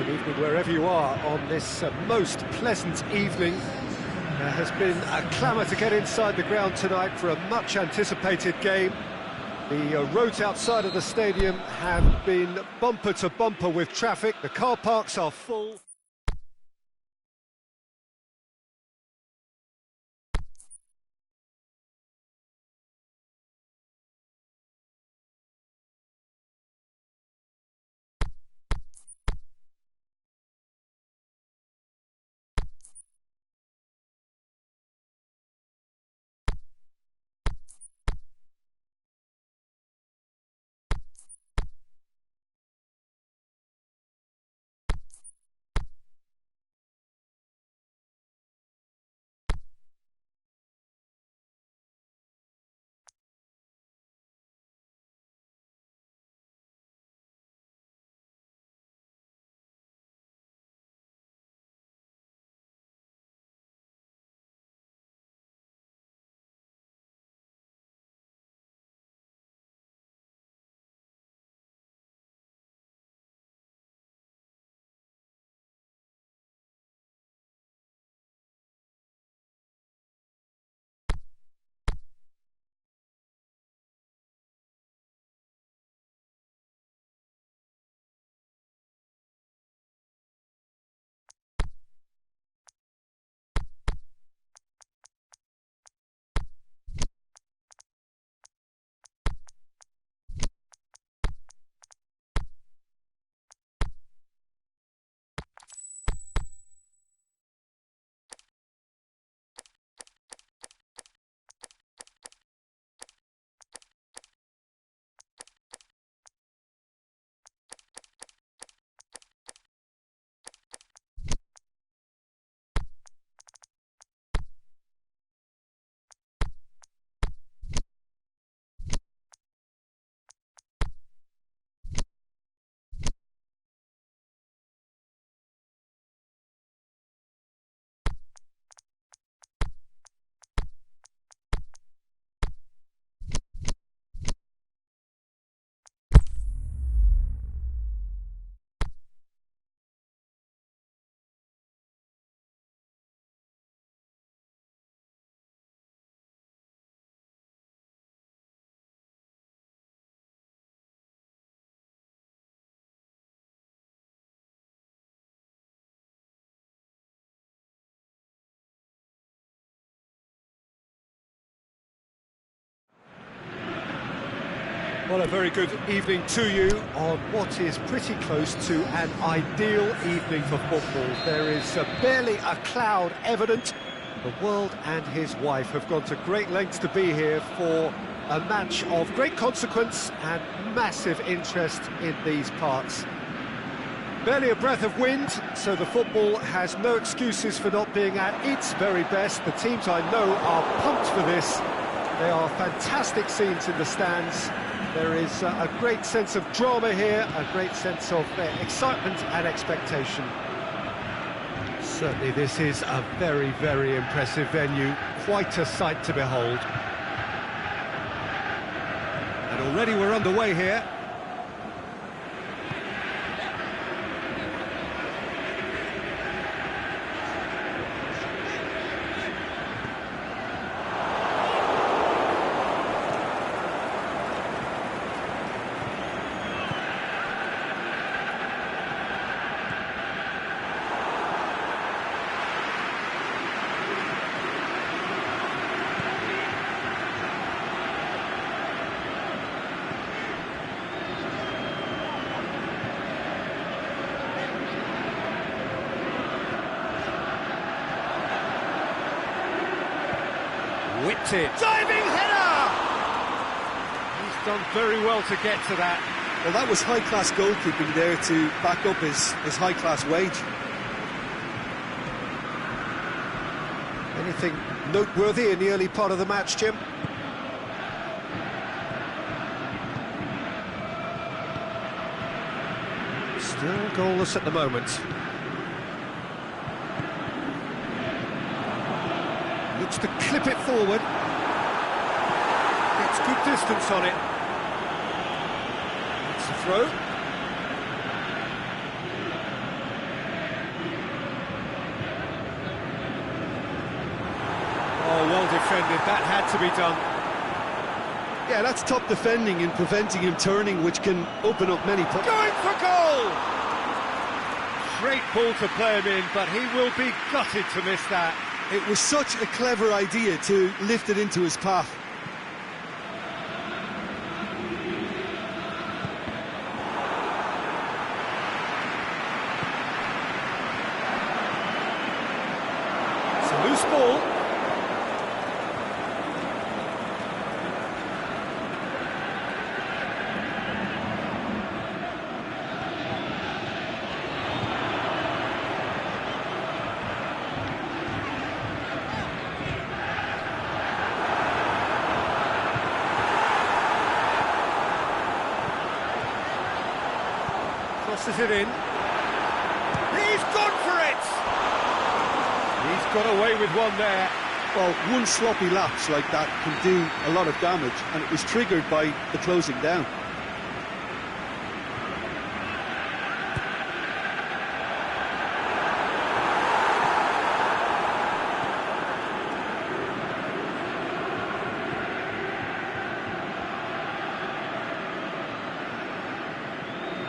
Good evening wherever you are on this most pleasant evening. There has been a clamour to get inside the ground tonight for a much anticipated game. The roads outside of the stadium have been bumper to bumper with traffic. The car parks are full. Well, a very good evening to you on what is pretty close to an ideal evening for football. There is barely a cloud evident. The world and his wife have gone to great lengths to be here for a match of great consequence and massive interest in these parts. Barely a breath of wind, so the football has no excuses for not being at its very best. The teams I know are pumped for this. There are fantastic scenes in the stands. There is a great sense of drama here, a great sense of excitement and expectation. Certainly this is a very, very impressive venue, quite a sight to behold. And already we're underway here. Whipped it. Diving header! He's done very well to get to that. Well, that was high-class goalkeeping there to back up his high-class wage. Anything noteworthy in the early part of the match, Jim? Still goalless at the moment. Looks to clip it forward. Gets good distance on it. It's a throw. Oh, well defended, that had to be done. Yeah, that's top defending and preventing him turning, which can open up many... Going for goal! Great ball to play him in, but he will be gutted to miss that. It was such a clever idea to lift it into his path. It's a loose ball. Crosses it in. He's gone for it! He's got away with one there. Well, one sloppy lapse like that can do a lot of damage, and it was triggered by the closing down.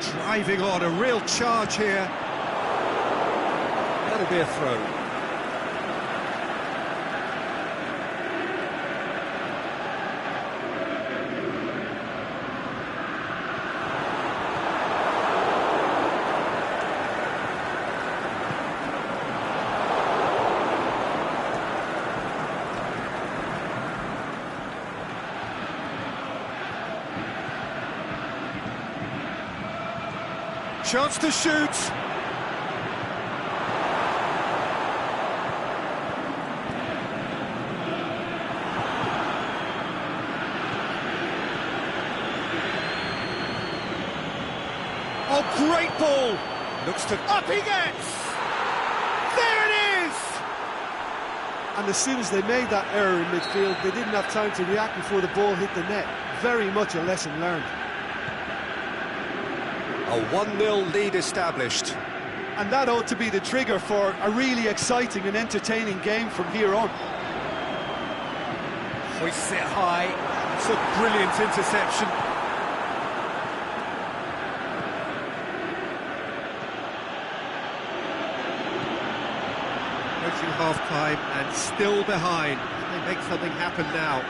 Driving on, a real charge here. That'll be a throw. Chance to shoot. Oh, great ball. Looks to... Up he gets! There it is! And as soon as they made that error in midfield, they didn't have time to react before the ball hit the net. Very much a lesson learned. A 1-0 lead established. And that ought to be the trigger for a really exciting and entertaining game from here on. Hoists it high. It's a brilliant interception. Approaching half-time and still behind. Can they make something happen now?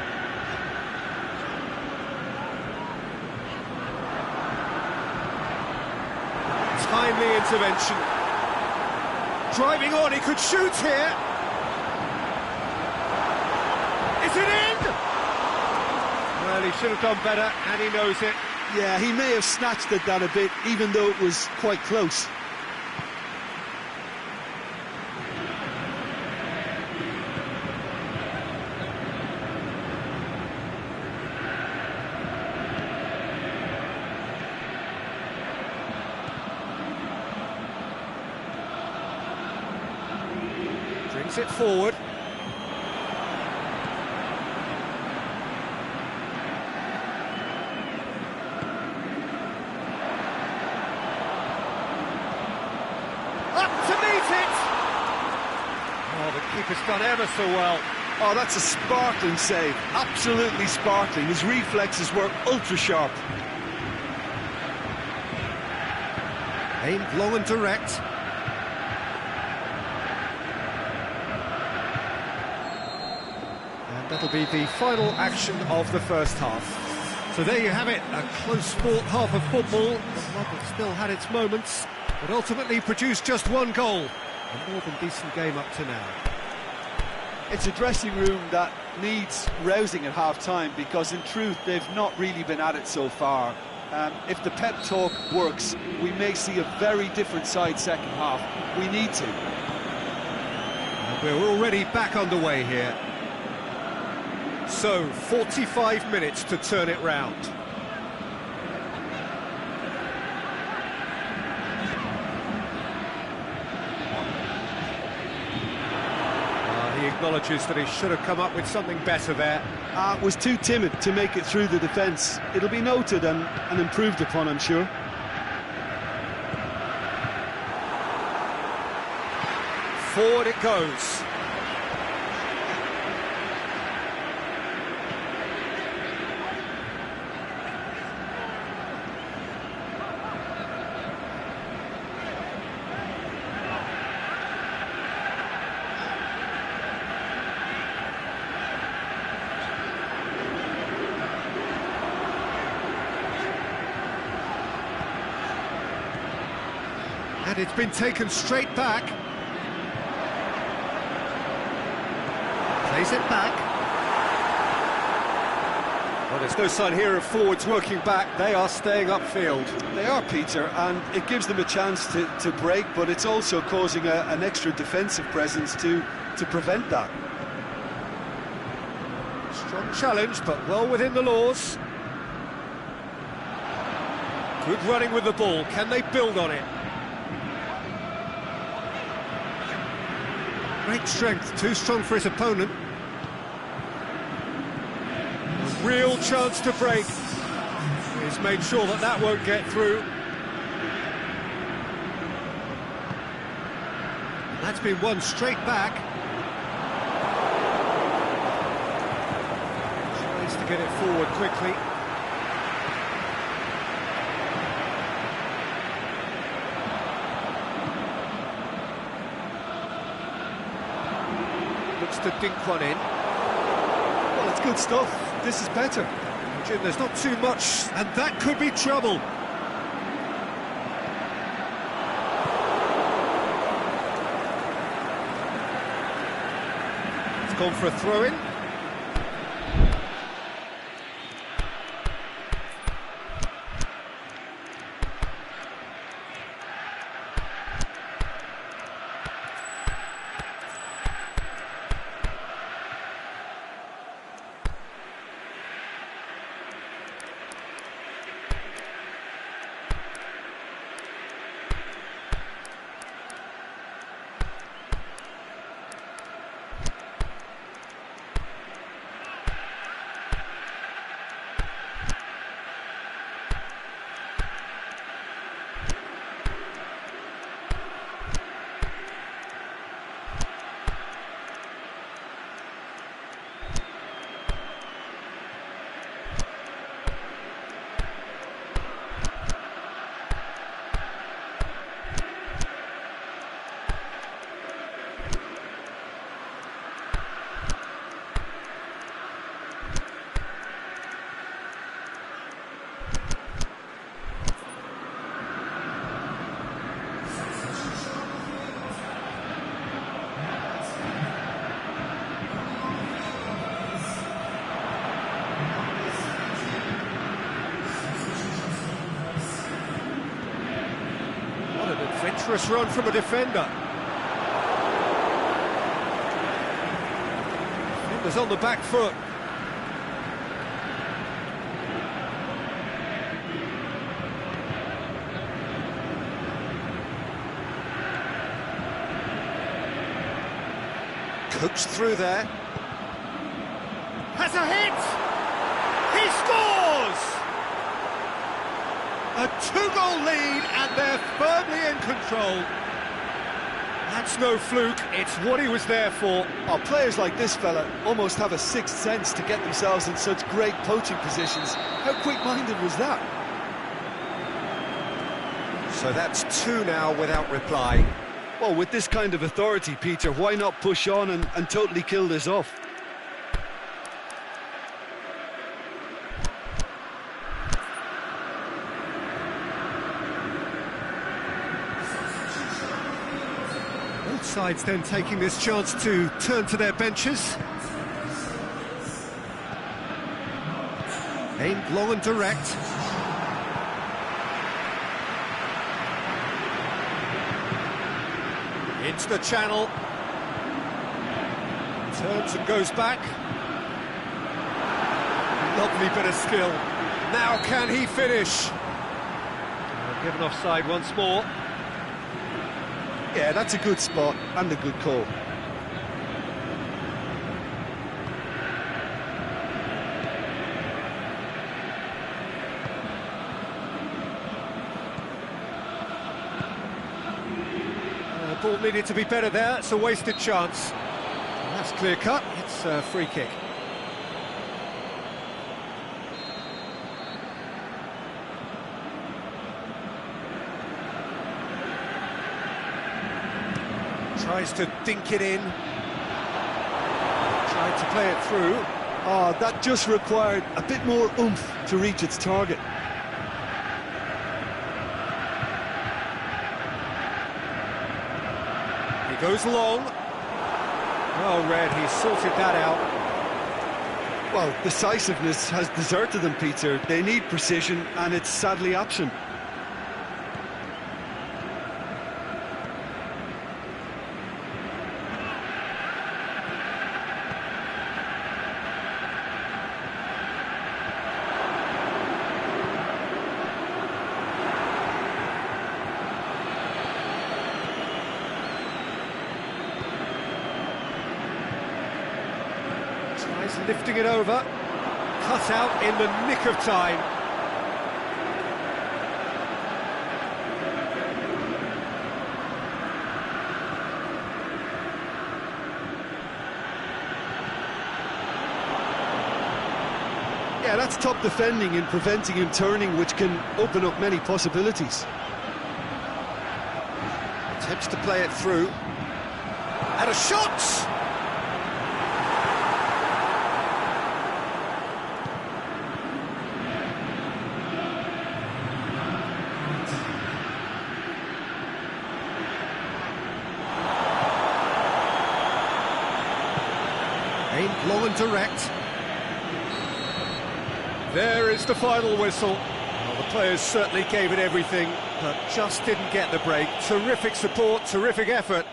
Timely intervention. Driving on, he could shoot here. Is it in? Well, he should have done better, and he knows it. Yeah, he may have snatched at that a bit, even though it was quite close. Brings it forward. Up to meet it! Oh, the keeper's done ever so well. Oh, that's a sparkling save. Absolutely sparkling. His reflexes were ultra-sharp. Aimed long and direct. And that'll be the final action of the first half. So there you have it, a close-fought half of football. The London still had its moments, but ultimately produced just one goal. A more than decent game up to now. It's a dressing room that needs rousing at half-time, because in truth they've not really been at it so far. If the pep talk works, we may see a very different side second half. We need to. And we're already back underway here. So, 45 minutes to turn it round. He acknowledges that he should have come up with something better there. Was too timid to make it through the defence. It'll be noted and improved upon, I'm sure. Forward it goes. And it's been taken straight back. Plays it back. Well, there's no sign here of forwards working back. They are staying upfield. They are, Peter, and it gives them a chance to break, but it's also causing an extra defensive presence to prevent that. Strong challenge, but well within the laws. Good running with the ball. Can they build on it? Great strength, too strong for his opponent. A real chance to break. He's made sure that that won't get through. That's been won straight back. Tries to get it forward quickly. Looks to dink one in. Well, it's good stuff. This is better. Jim, there's not too much, and that could be trouble. It's gone for a throw-in. Adventurous run from a defender. Defender's on the back foot. Coached through there. Has a hit! He scores! A two-goal lead, and they're firmly in control. That's no fluke, it's what he was there for. Oh, players like this fella almost have a sixth sense to get themselves in such great poaching positions. How quick-minded was that? So that's two now without reply. Well, with this kind of authority, Peter, why not push on and totally kill this off? Both sides then taking this chance to turn to their benches. Aimed long and direct. Into the channel. Turns and goes back. Lovely bit of skill. Now can he finish? Given offside once more. Yeah, that's a good spot and a good call. Ball needed to be better there, it's a wasted chance. That's clear cut, it's a free kick. Tries to dink it in. Tried to play it through. Oh, that just required a bit more oomph to reach its target. Goes long. Oh, Red, he sorted that out. Well, decisiveness has deserted them, Peter. They need precision, and it's sadly absent. Tries lifting it over. Cut out in the nick of time. Yeah, that's top defending and preventing him turning, which can open up many possibilities. Attempts to play it through. And a shot! Aimed long and direct. There is the final whistle. Well, the players certainly gave it everything, but just didn't get the break. Terrific support, terrific effort,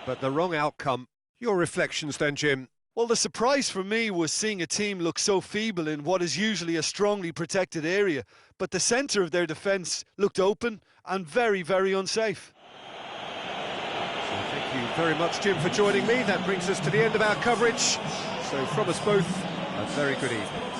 but the wrong outcome. Your reflections then, Jim? Well, the surprise for me was seeing a team look so feeble in what is usually a strongly protected area, but the centre of their defence looked open and very, very unsafe. So thank you very much, Jim, for joining me. That brings us to the end of our coverage. So from us both, a very good evening.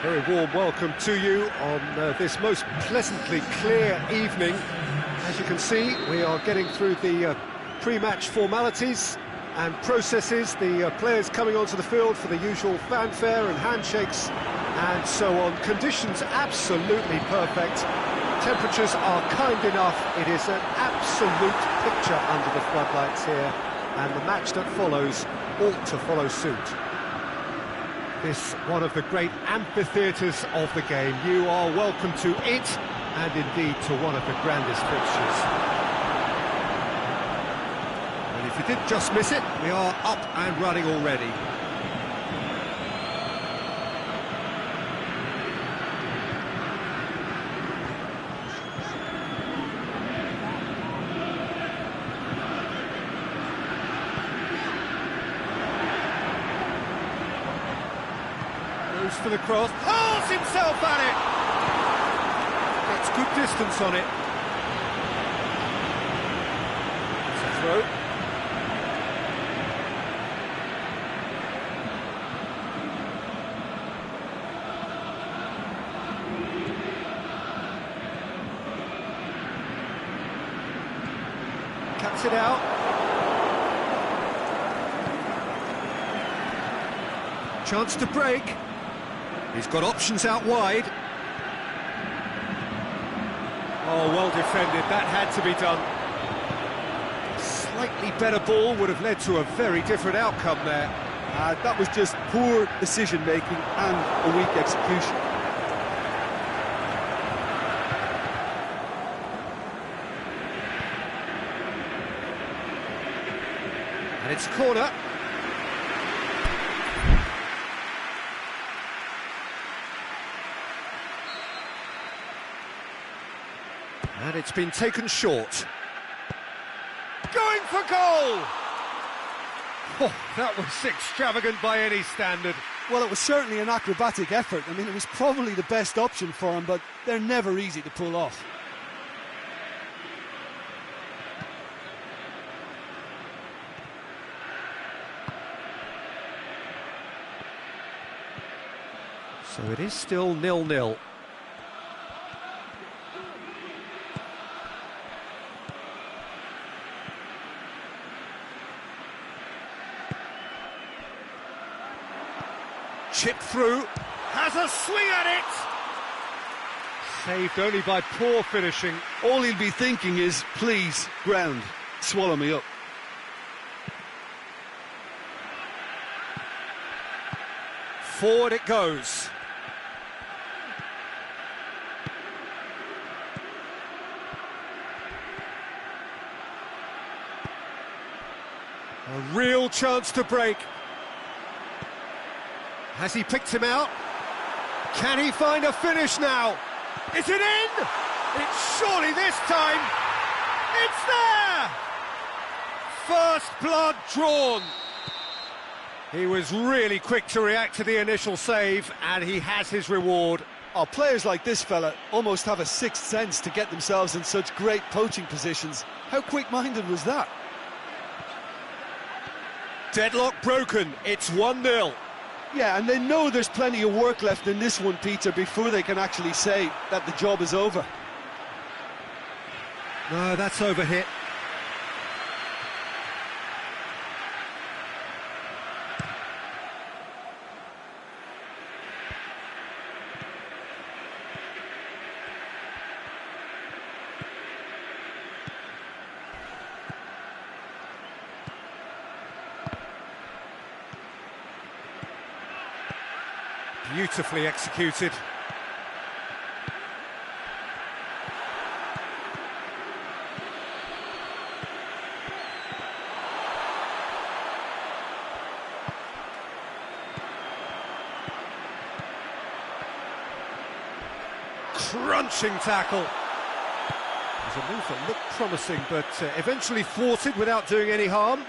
Very warm welcome to you on this most pleasantly clear evening. As you can see, we are getting through the pre-match formalities and processes, the players coming onto the field for the usual fanfare and handshakes and so on. Conditions absolutely perfect. Temperatures are kind enough. It is an absolute picture under the floodlights here, and the match that follows ought to follow suit. This one of the great amphitheatres of the game. You are welcome to it, and indeed to one of the grandest fixtures. And if you did just miss it, we are up and running already. For the cross, hurls himself at it! Gets good distance on it. It's a throw. Cuts it out. Chance to break. He's got options out wide. Oh, well defended. That had to be done. Slightly better ball would have led to a very different outcome there. That was just poor decision-making and a weak execution. And it's corner. And it's been taken short. Going for goal! Oh, that was extravagant by any standard. Well, it was certainly an acrobatic effort. I mean, it was probably the best option for him, but they're never easy to pull off. So it is still 0-0. Chip through, has a swing at it! Saved only by poor finishing. All he'll be thinking is, please, ground, swallow me up. Forward it goes. A real chance to break. Has he picked him out? Can he find a finish now? Is it in? It's surely this time. It's there! First blood drawn. He was really quick to react to the initial save, and he has his reward. Oh, players like this fella almost have a sixth sense to get themselves in such great poaching positions. How quick-minded was that? Deadlock broken. It's 1-0. Yeah, and they know there's plenty of work left in this one, Peter, before they can actually say that the job is over. No, that's overhit. Beautifully executed. Crunching tackle. There's a move that looked promising, but eventually thwarted without doing any harm.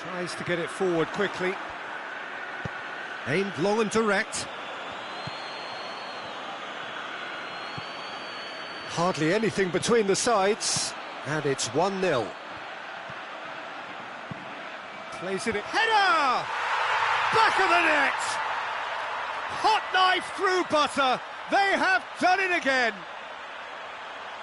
Tries to get it forward quickly. Aimed long and direct. Hardly anything between the sides, and it's 1-0. Plays it in. Header! Back of the net! Hot knife through butter. They have done it again.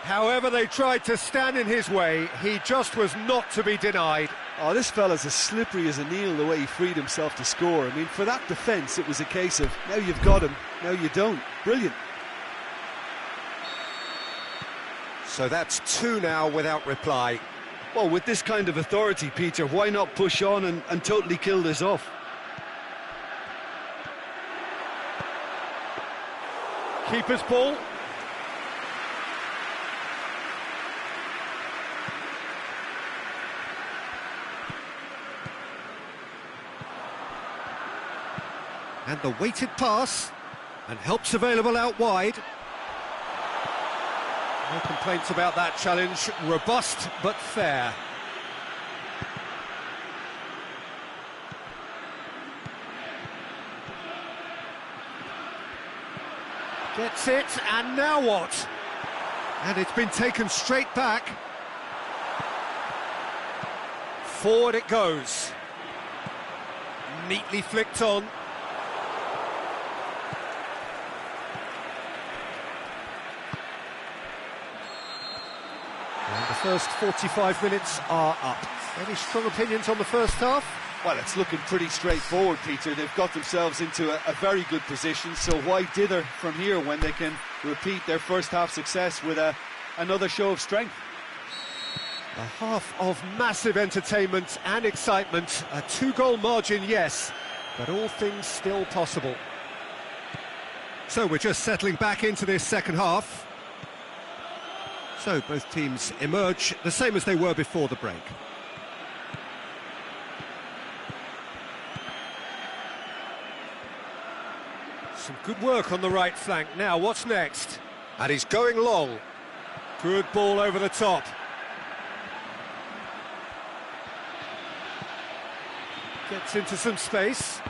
However they tried to stand in his way, he just was not to be denied. Oh, this fella's as slippery as an eel the way he freed himself to score. I mean, for that defence, it was a case of, now you've got him, now you don't. Brilliant. So that's 2 now without reply. Well, with this kind of authority, Peter, why not push on and totally kill this off? Keeper's ball. And the weighted pass, and help's available out wide. No complaints about that challenge, robust but fair. Gets it, and now what? And it's been taken straight back. Forward it goes. Neatly flicked on. And the first 45 minutes are up. Any strong opinions on the first half? Well, it's looking pretty straightforward, Peter. They've got themselves into a very good position, so why dither from here when they can repeat their first half success with another show of strength? A half of massive entertainment and excitement. A 2-goal margin, yes, but all things still possible. So we're just settling back into this second half. So both teams emerge the same as they were before the break. Some good work on the right flank. Now, what's next? And he's going long. Good ball over the top. Gets into some space.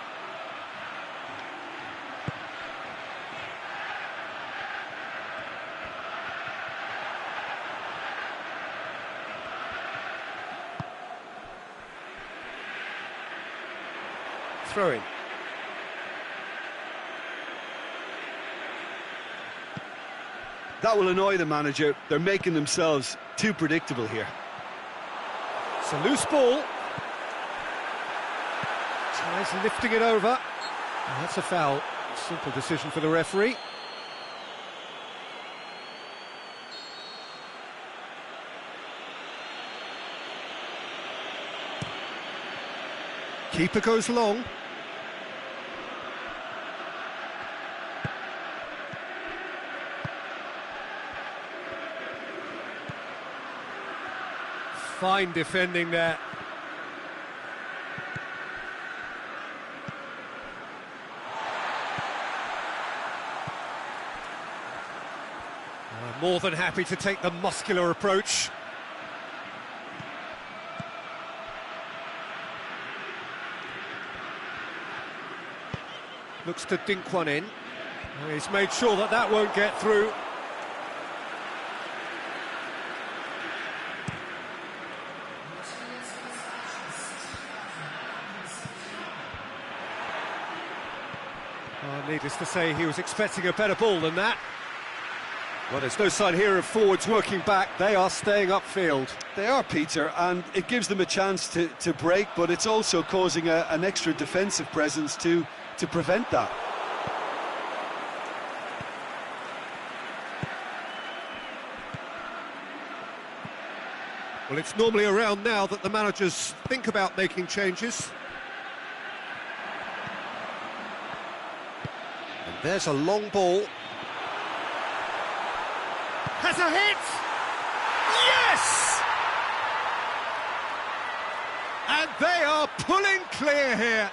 Throw in. That will annoy the manager. They're making themselves too predictable here. It's a loose ball. Tries lifting it over. Oh, that's a foul. Simple decision for the referee. Keeper goes long. Fine defending there. More than happy to take the muscular approach. Looks to dink one in. He's made sure that that won't get through. Needless to say, he was expecting a better ball than that. Well, there's no sign here of forwards working back. They are staying upfield. They are, Peter, and it gives them a chance to break, but it's also causing an extra defensive presence to prevent that. Well, it's normally around now that the managers think about making changes. And there's a long ball. Has a hit! Yes! And they are pulling clear here.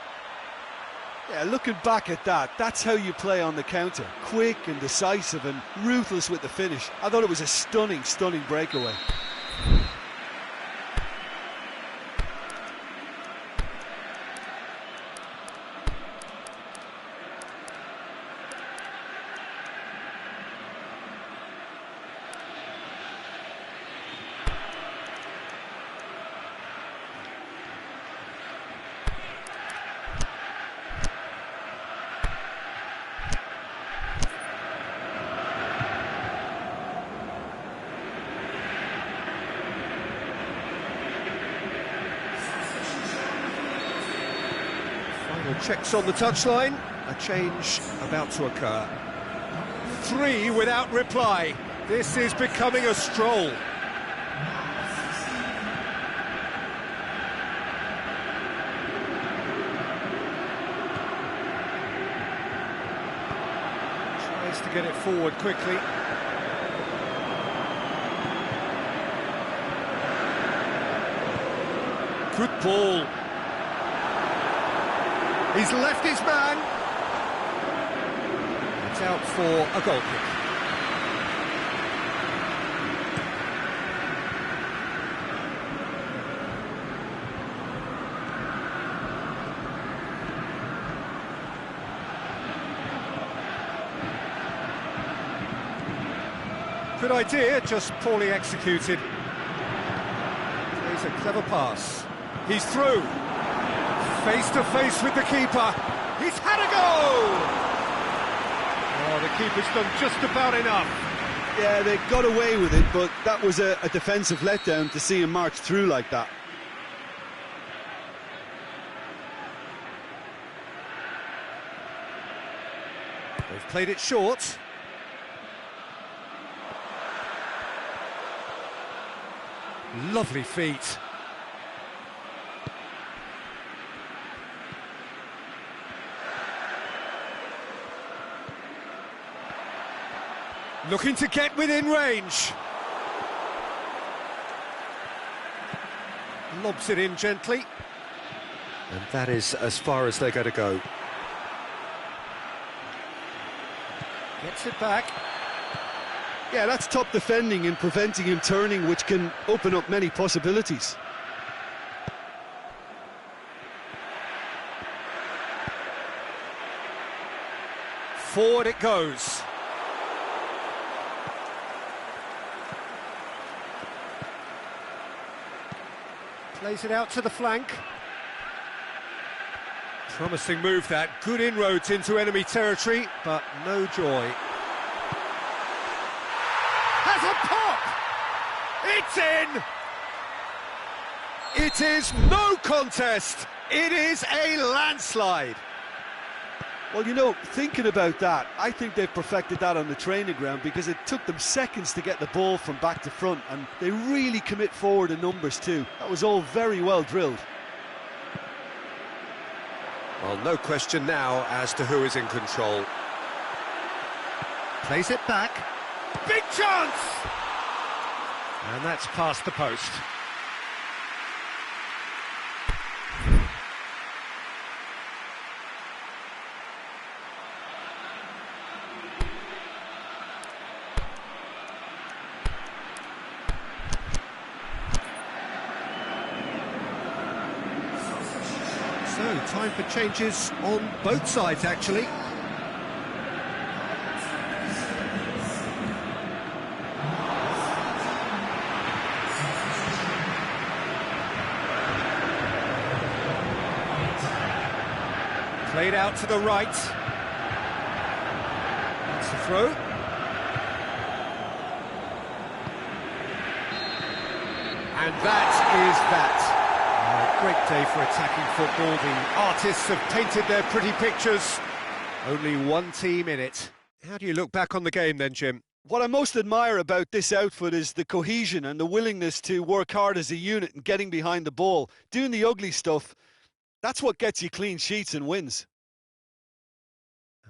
Yeah, looking back at that, that's how you play on the counter. Quick and decisive and ruthless with the finish. I thought it was a stunning, stunning breakaway. Checks on the touchline, a change about to occur. 3 without reply. This is becoming a stroll. Tries to get it forward quickly. Good ball. He's left his man. It's out for a goal kick. Good idea, just poorly executed. Plays a clever pass. He's through. Face to face with the keeper. He's had a goal! Oh, the keeper's done just about enough. Yeah, they got away with it, but that was a defensive letdown to see him march through like that. They've played it short. Lovely feet. Looking to get within range. Lobs it in gently. And that is as far as they're going to go. Gets it back. Yeah, that's top defending and preventing him turning, which can open up many possibilities. Forward it goes. Plays it out to the flank. Promising move that. Good inroads into enemy territory, but no joy. Has a pop! It's in! It is no contest. It is a landslide. Well, you know, thinking about that, I think they've perfected that on the training ground because it took them seconds to get the ball from back to front, and they really commit forward in numbers too. That was all very well drilled. Well, no question now as to who is in control. Plays it back. Big chance! And that's past the post. So, time for changes on both sides, actually. Played out to the right. That's the throw. And that is that. Great day for attacking football. The artists have painted their pretty pictures. Only one team in it. How do you look back on the game then, Jim? What I most admire about this outfit is the cohesion and the willingness to work hard as a unit and getting behind the ball. Doing the ugly stuff, that's what gets you clean sheets and wins.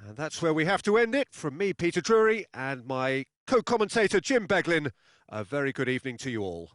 And that's where we have to end it. From me, Peter Drury, and my co-commentator, Jim Beglin, a very good evening to you all.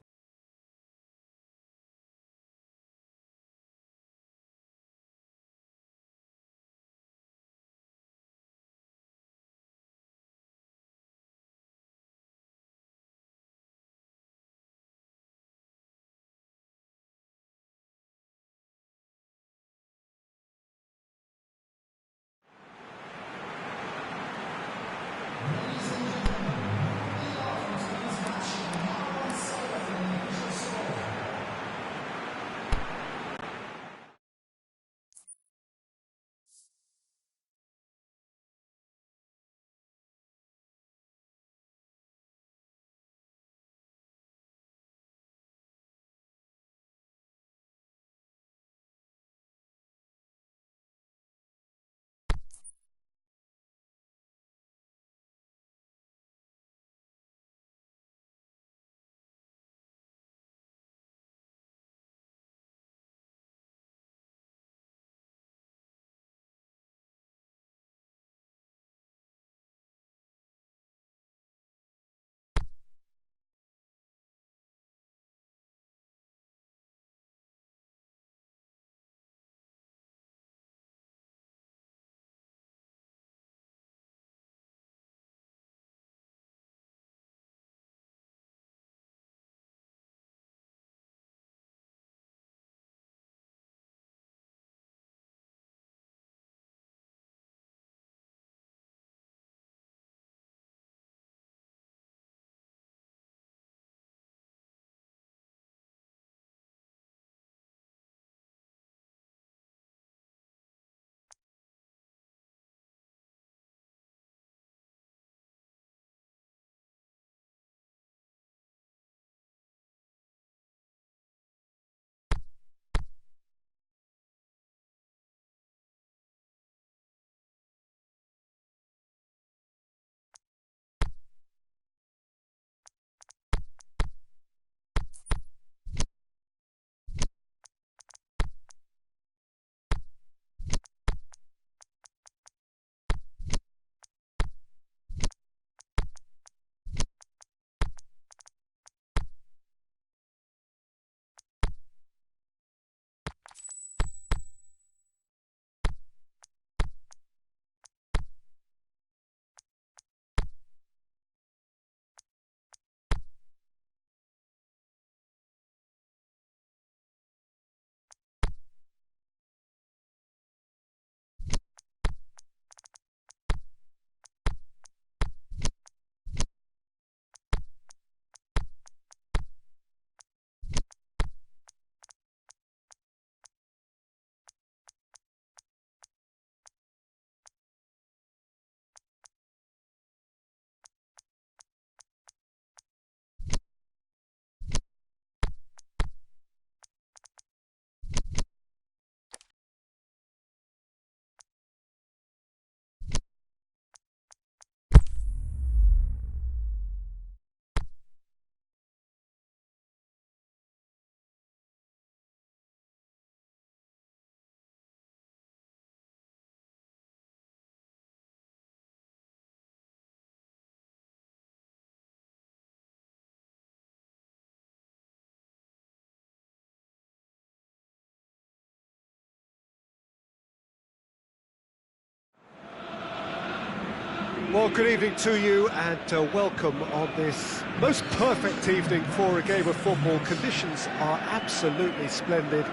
Well, good evening to you and welcome on this most perfect evening for a game of football. Conditions are absolutely splendid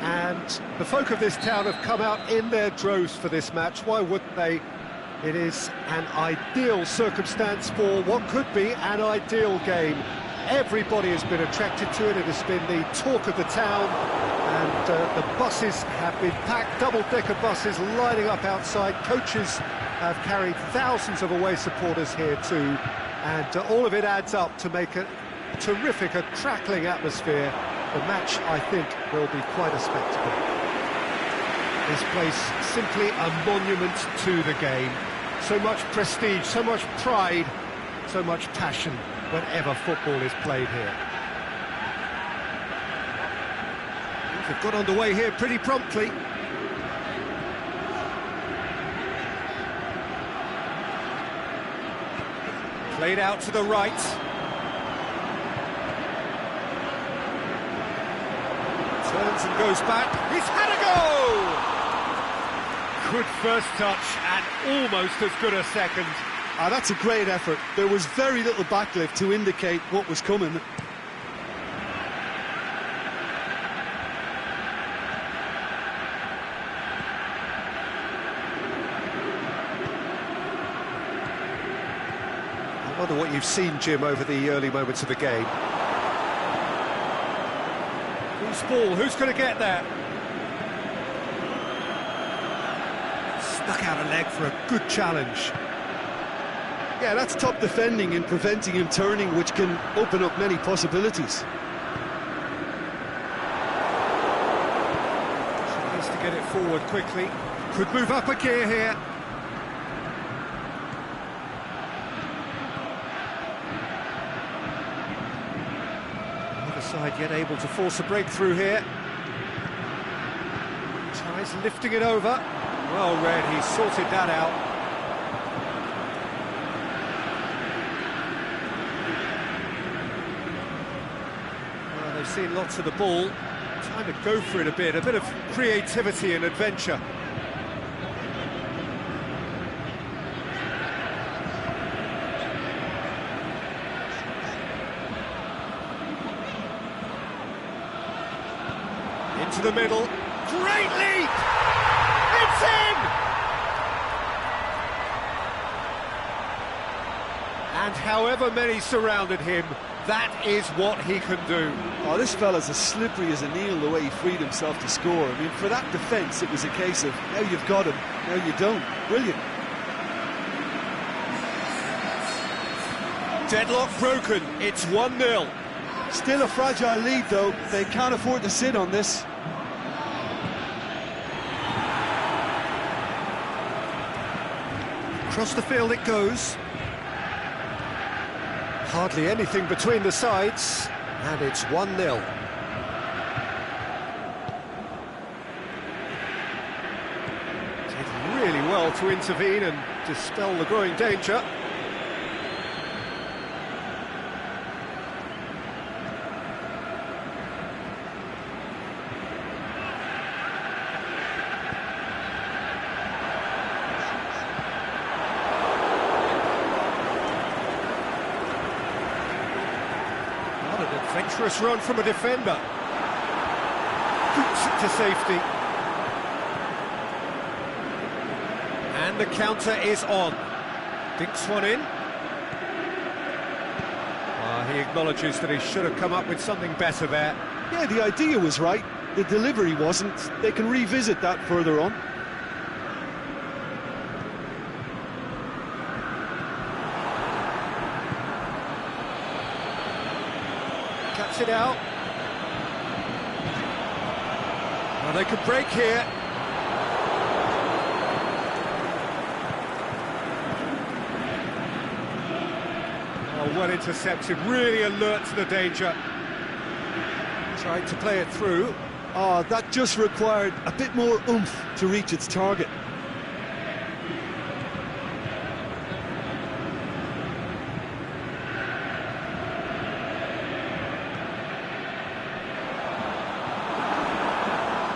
and the folk of this town have come out in their droves for this match. Why wouldn't they? It is an ideal circumstance for what could be an ideal game. Everybody has been attracted to it. It has been the talk of the town and the buses have been packed, double-decker buses lining up outside. Coaches have carried thousands of away supporters here too, and all of it adds up to make a terrific, a crackling atmosphere. The match, I think, will be quite a spectacle. This place simply a monument to the game. So much prestige, so much pride, so much passion whenever football is played here. They've got underway here pretty promptly. Played out to the right. Turns and goes back. He's had a goal! Good first touch and almost as good a second. That's a great effort. There was very little backlift to indicate what was coming. I wonder what you've seen, Jim, over the early moments of the game. Who's ball? Who's going to get there? Stuck out a leg for a good challenge. Yeah, that's top defending and preventing him turning, which can open up many possibilities. She needs to get it forward quickly. Could move up a gear here. Side yet able to force a breakthrough here. Tries lifting it over. Well read, he sorted that out. Well, they've seen lots of the ball. Time to go for it a bit of creativity and adventure. Into the middle, great leap! It's in! And however many surrounded him, that is what he can do. Oh, this fella's as slippery as an eel the way he freed himself to score. I mean, for that defence, it was a case of, now you've got him, now you don't. Brilliant. Deadlock broken, it's 1-0. Still a fragile lead, though. They can't afford to sit on this. Across the field it goes. Hardly anything between the sides, and it's 1-0. Did really well to intervene and dispel the growing danger. Adventurous run from a defender. Boots it to safety. And the counter is on. Dinks one in. He acknowledges that he should have come up with something better there. Yeah, the idea was right. The delivery wasn't. They can revisit that further on. Cuts it out. Well, they could break here. Oh, well intercepted, really alert to the danger. Tried to play it through. Oh, that just required a bit more oomph to reach its target.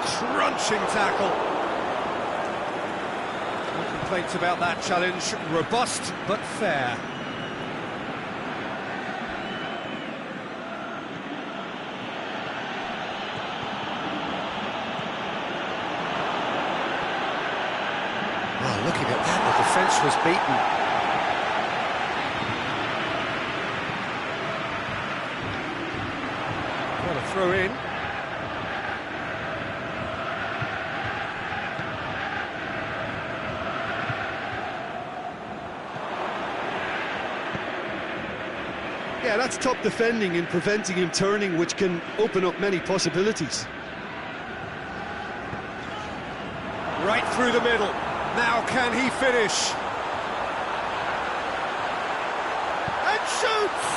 Crunching tackle. complaints about that challenge. Robust, but fair. Well, looking at that, the defence was beaten. What a throw in. Yeah, that's top defending and preventing him turning, which can open up many possibilities. Right through the middle. Now can he finish? And shoots!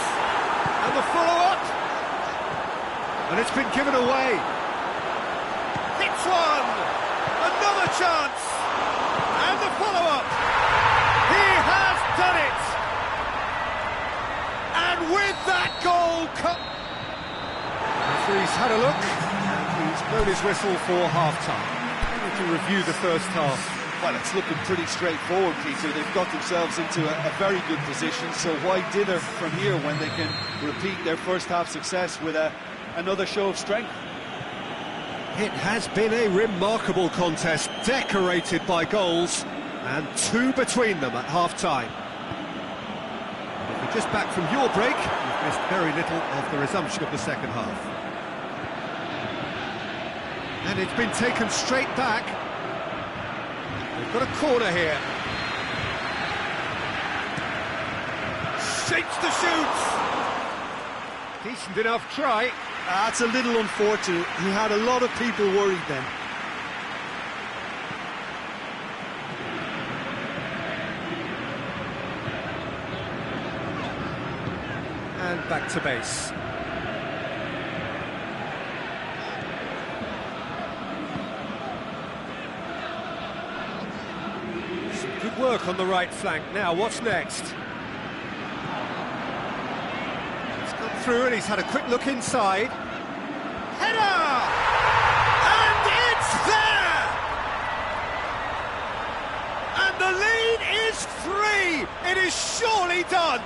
And the follow-up. And it's been given away. Hits one! Another chance! And the follow-up. He has done it! And with that goal... Referee's had a look, and he's blown his whistle for half-time. To review the first half. Well, it's looking pretty straightforward, Peter. They've got themselves into a very good position, so why dither from here when they can repeat their first half success with another show of strength? It has been a remarkable contest, decorated by goals, and two between them at half-time. If you're just back from your break, you've missed very little of the resumption of the second half. And it's been taken straight back. They've got a corner here. Shapes to shoot. Decent enough try. That's a little unfortunate. He had a lot of people worried then. And back to base. Good work on the right flank. Now, what's next? He's come through and he's had a quick look inside. Header! And it's there! And the lead is 3! It is surely done!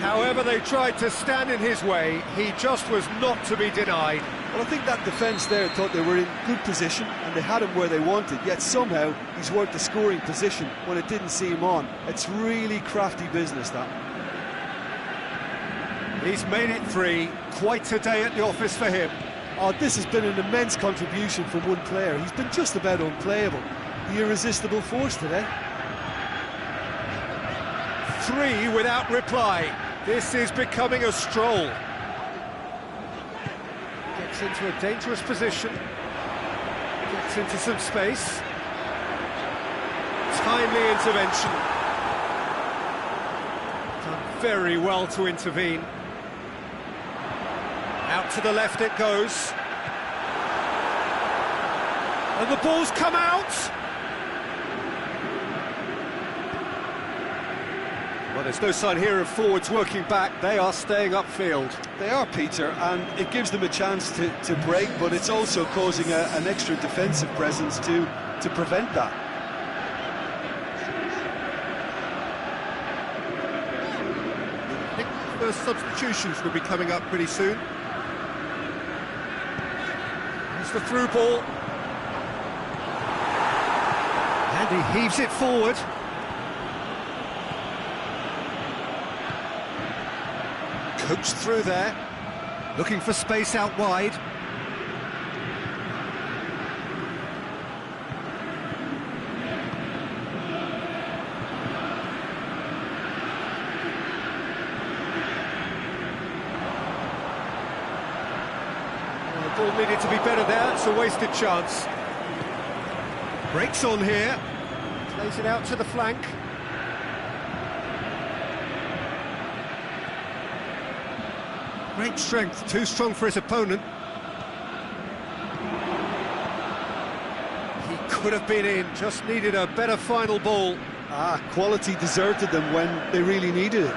However they tried to stand in his way, he just was not to be denied. Well, I think that defence there thought they were in good position and they had him where they wanted, yet somehow he's worked the scoring position when it didn't see him on. It's really crafty business, that. He's made it 3. Quite a day at the office for him. Oh, this has been an immense contribution from one player. He's been just about unplayable. The irresistible force today. 3 without reply. This is becoming a stroll. Gets into a dangerous position. Gets into some space. Timely intervention. Done very well to intervene. Out to the left it goes. And the ball's come out. Well, there's no sign here of forwards working back. They are staying upfield. They are, Peter, and it gives them a chance to break, but it's also causing an extra defensive presence to prevent that. I think the first substitutions will be coming up pretty soon. Here's the through ball. And he heaves it forward. Coached through there, looking for space out wide. Well, the ball needed to be better there, it's a wasted chance. Breaks on here, plays it out to the flank. Great strength, too strong for his opponent. He could have been in, just needed a better final ball. Quality deserted them when they really needed it.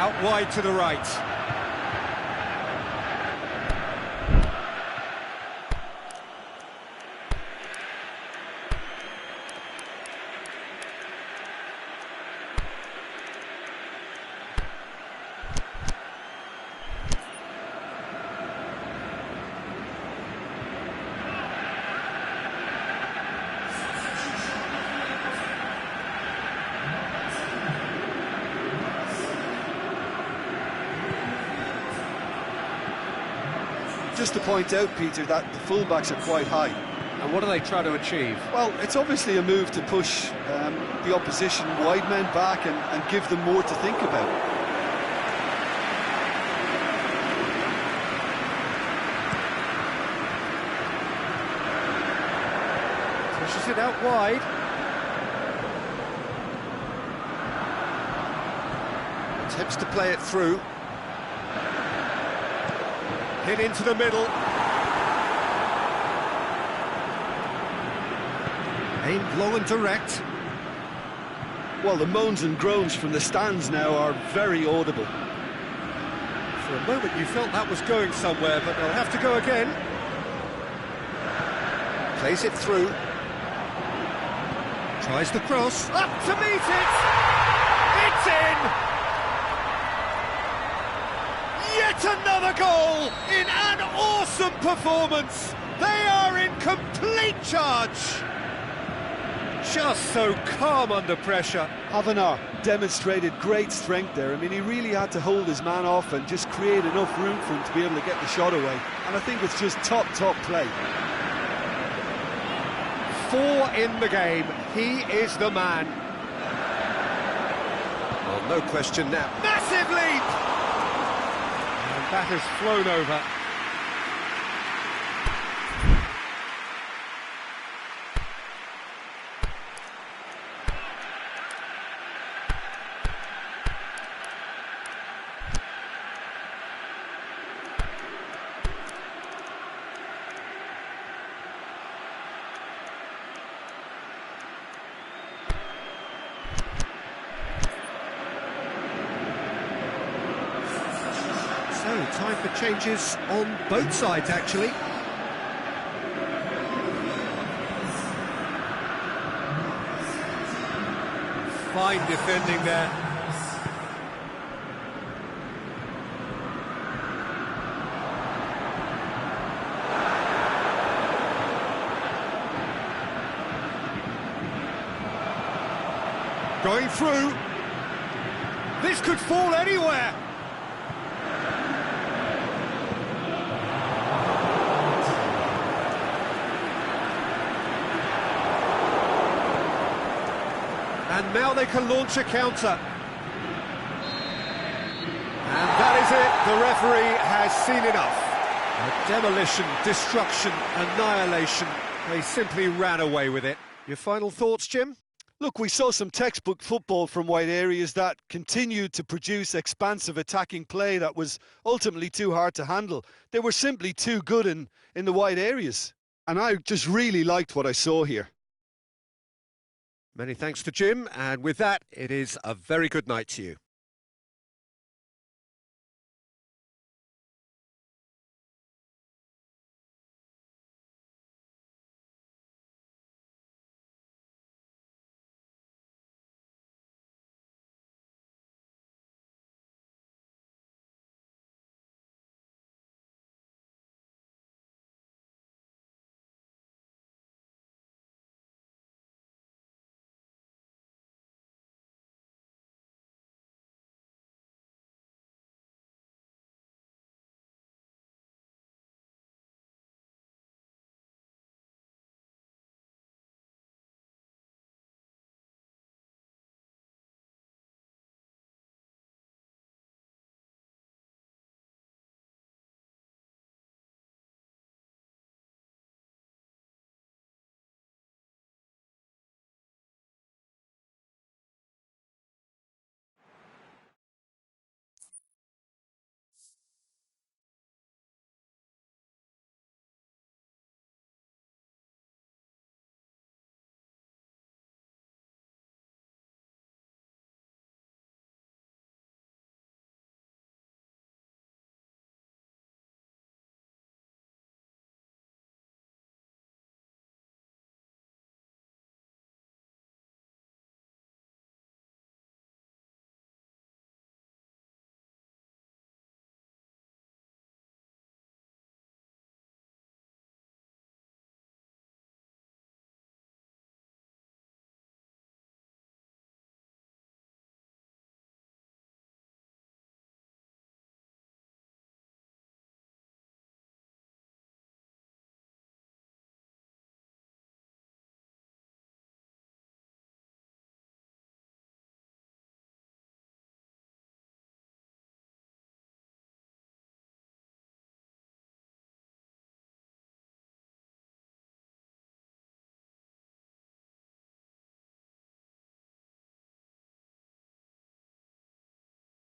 Out wide to the right. Just to point out, Peter, that the fullbacks are quite high. And what do they try to achieve? Well, it's obviously a move to push the opposition wide men back and give them more to think about. Pushes it out wide. Attempts to play it through. Hit into the middle. Aimed low and direct. Well, the moans and groans from the stands now are very audible. For a moment you felt that was going somewhere, but they'll have to go again. Plays it through. Tries the cross. Up to meet it! It's in! Yet another goal in an awesome performance. They are in complete charge. Just so calm under pressure. Havenar demonstrated great strength there. I mean, he really had to hold his man off and just create enough room for him to be able to get the shot away. And I think it's just top play. 4 in the game. He is the man. Well, no question now. Massive leap! That has flown over. So, time for changes on both sides, actually. Fine defending there. Going through. This could fall anywhere. And now they can launch a counter. And that is it. The referee has seen enough. Demolition, destruction, annihilation. They simply ran away with it. Your final thoughts, Jim? Look, we saw some textbook football from wide areas that continued to produce expansive attacking play that was ultimately too hard to handle. They were simply too good in the wide areas. And I just really liked what I saw here. Many thanks to Jim, and with that, it is a very good night to you.